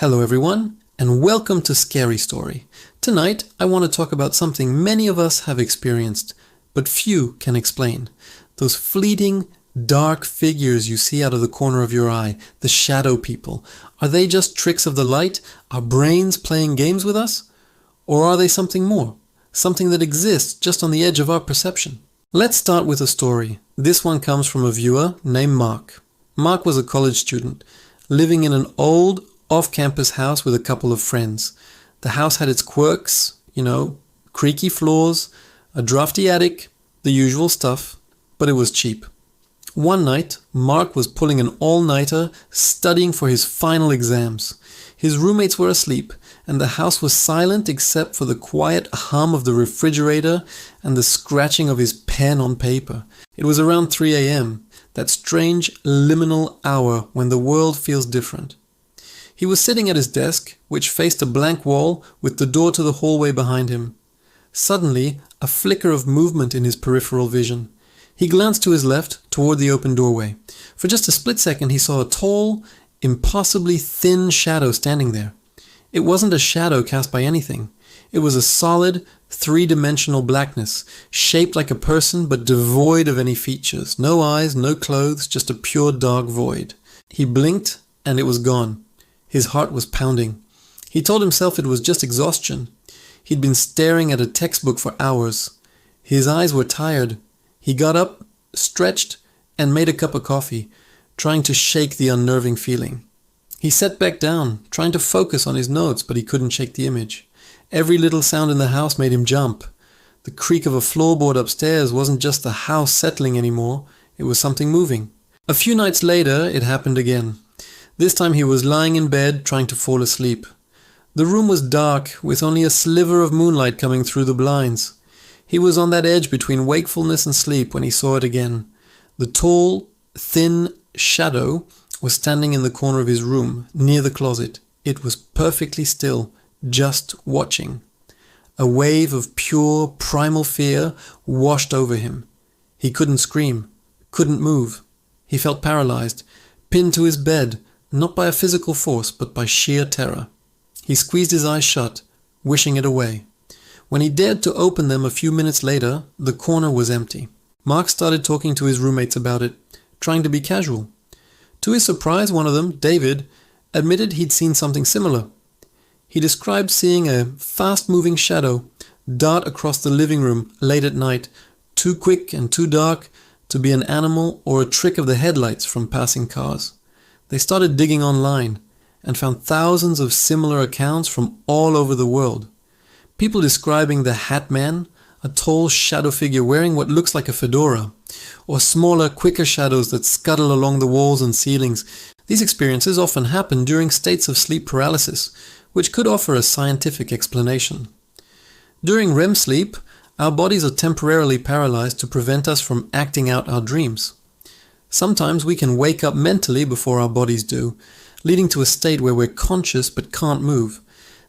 Hello everyone, and welcome to Scary Story. Tonight, I want to talk about something many of us have experienced, but few can explain. Those fleeting, dark figures you see out of the corner of your eye, the shadow people. Are they just tricks of the light? Are brains playing games with us? Or are they something more? Something that exists just on the edge of our perception? Let's start with a story. This one comes from a viewer named Mark. Mark was a college student, living in an old, off-campus house with a couple of friends. The house had its quirks, creaky floors, a drafty attic, the usual stuff, but it was cheap. One night, Mark was pulling an all-nighter, studying for his final exams. His roommates were asleep, and the house was silent except for the quiet hum of the refrigerator and the scratching of his pen on paper. It was around 3 a.m., that strange liminal hour when the world feels different. He was sitting at his desk, which faced a blank wall with the door to the hallway behind him. Suddenly, a flicker of movement in his peripheral vision. He glanced to his left, toward the open doorway. For just a split second, he saw a tall, impossibly thin shadow standing there. It wasn't a shadow cast by anything. It was a solid, three-dimensional blackness, shaped like a person but devoid of any features. No eyes, no clothes, just a pure dark void. He blinked, and it was gone. His heart was pounding. He told himself it was just exhaustion. He'd been staring at a textbook for hours. His eyes were tired. He got up, stretched, and made a cup of coffee, trying to shake the unnerving feeling. He sat back down, trying to focus on his notes, but he couldn't shake the image. Every little sound in the house made him jump. The creak of a floorboard upstairs wasn't just the house settling anymore, it was something moving. A few nights later, it happened again. This time he was lying in bed, trying to fall asleep. The room was dark, with only a sliver of moonlight coming through the blinds. He was on that edge between wakefulness and sleep when he saw it again. The tall, thin shadow was standing in the corner of his room, near the closet. It was perfectly still, just watching. A wave of pure, primal fear washed over him. He couldn't scream, couldn't move. He felt paralyzed, pinned to his bed, not by a physical force, but by sheer terror. He squeezed his eyes shut, wishing it away. When he dared to open them a few minutes later, the corner was empty. Mark started talking to his roommates about it, trying to be casual. To his surprise, one of them, David, admitted he'd seen something similar. He described seeing a fast-moving shadow dart across the living room late at night, too quick and too dark to be an animal or a trick of the headlights from passing cars. They started digging online and found thousands of similar accounts from all over the world. People describing the Hat Man, a tall shadow figure wearing what looks like a fedora, or smaller, quicker shadows that scuttle along the walls and ceilings. These experiences often happen during states of sleep paralysis, which could offer a scientific explanation. During REM sleep, our bodies are temporarily paralyzed to prevent us from acting out our dreams. Sometimes we can wake up mentally before our bodies do, leading to a state where we're conscious but can't move.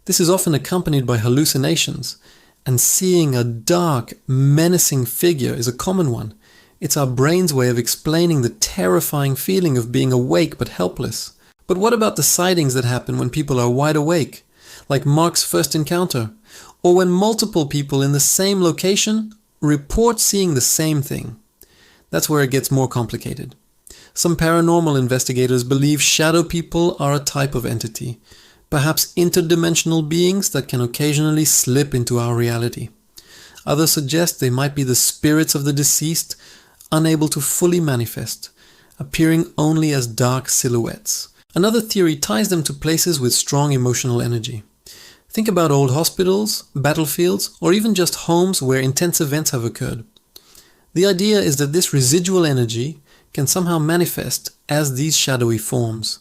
This is often accompanied by hallucinations, and seeing a dark, menacing figure is a common one. It's our brain's way of explaining the terrifying feeling of being awake but helpless. But what about the sightings that happen when people are wide awake, like Mark's first encounter, or when multiple people in the same location report seeing the same thing? That's where it gets more complicated. Some paranormal investigators believe shadow people are a type of entity, perhaps interdimensional beings that can occasionally slip into our reality. Others suggest they might be the spirits of the deceased, unable to fully manifest, appearing only as dark silhouettes. Another theory ties them to places with strong emotional energy. Think about old hospitals, battlefields, or even just homes where intense events have occurred. The idea is that this residual energy can somehow manifest as these shadowy forms.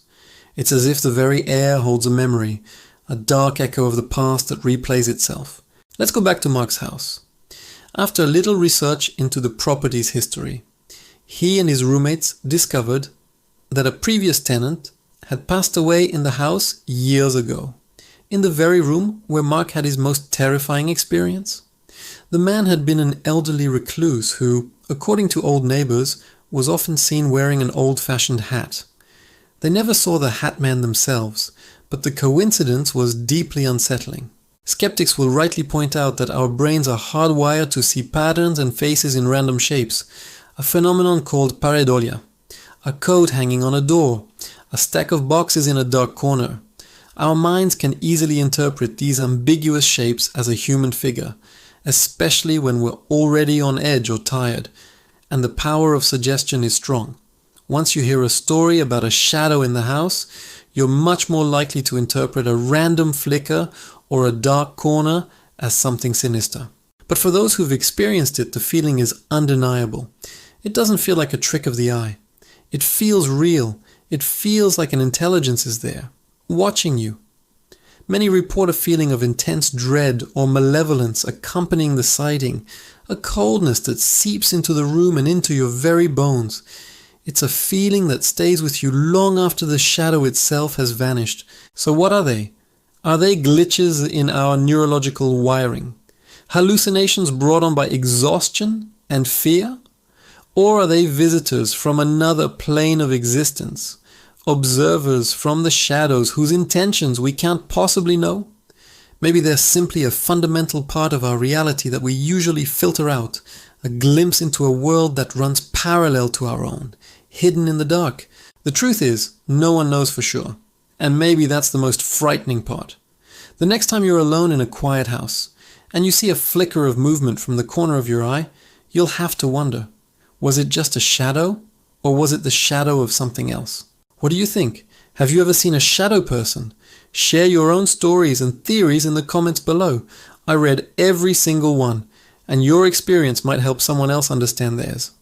It's as if the very air holds a memory, a dark echo of the past that replays itself. Let's go back to Mark's house. After a little research into the property's history, he and his roommates discovered that a previous tenant had passed away in the house years ago, in the very room where Mark had his most terrifying experience. The man had been an elderly recluse who, according to old neighbors, was often seen wearing an old-fashioned hat. They never saw the Hat Man themselves, but the coincidence was deeply unsettling. Skeptics will rightly point out that our brains are hardwired to see patterns and faces in random shapes, a phenomenon called pareidolia, a coat hanging on a door, a stack of boxes in a dark corner. Our minds can easily interpret these ambiguous shapes as a human figure, especially when we're already on edge or tired, and the power of suggestion is strong. Once you hear a story about a shadow in the house, you're much more likely to interpret a random flicker or a dark corner as something sinister. But for those who've experienced it, the feeling is undeniable. It doesn't feel like a trick of the eye. It feels real. It feels like an intelligence is there, watching you. Many report a feeling of intense dread or malevolence accompanying the sighting, a coldness that seeps into the room and into your very bones. It's a feeling that stays with you long after the shadow itself has vanished. So what are they? Are they glitches in our neurological wiring? Hallucinations brought on by exhaustion and fear? Or are they visitors from another plane of existence? Observers from the shadows whose intentions we can't possibly know? Maybe they're simply a fundamental part of our reality that we usually filter out, a glimpse into a world that runs parallel to our own, hidden in the dark. The truth is, no one knows for sure. And maybe that's the most frightening part. The next time you're alone in a quiet house, and you see a flicker of movement from the corner of your eye, you'll have to wonder, was it just a shadow, or was it the shadow of something else? What do you think? Have you ever seen a shadow person? Share your own stories and theories in the comments below. I read every single one, and your experience might help someone else understand theirs.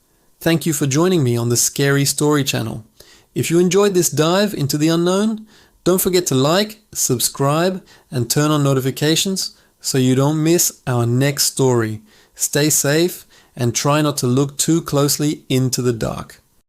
Thank you for joining me on the Scary Story channel. If you enjoyed this dive into the unknown, don't forget to like, subscribe, and turn on notifications so you don't miss our next story. Stay safe and try not to look too closely into the dark.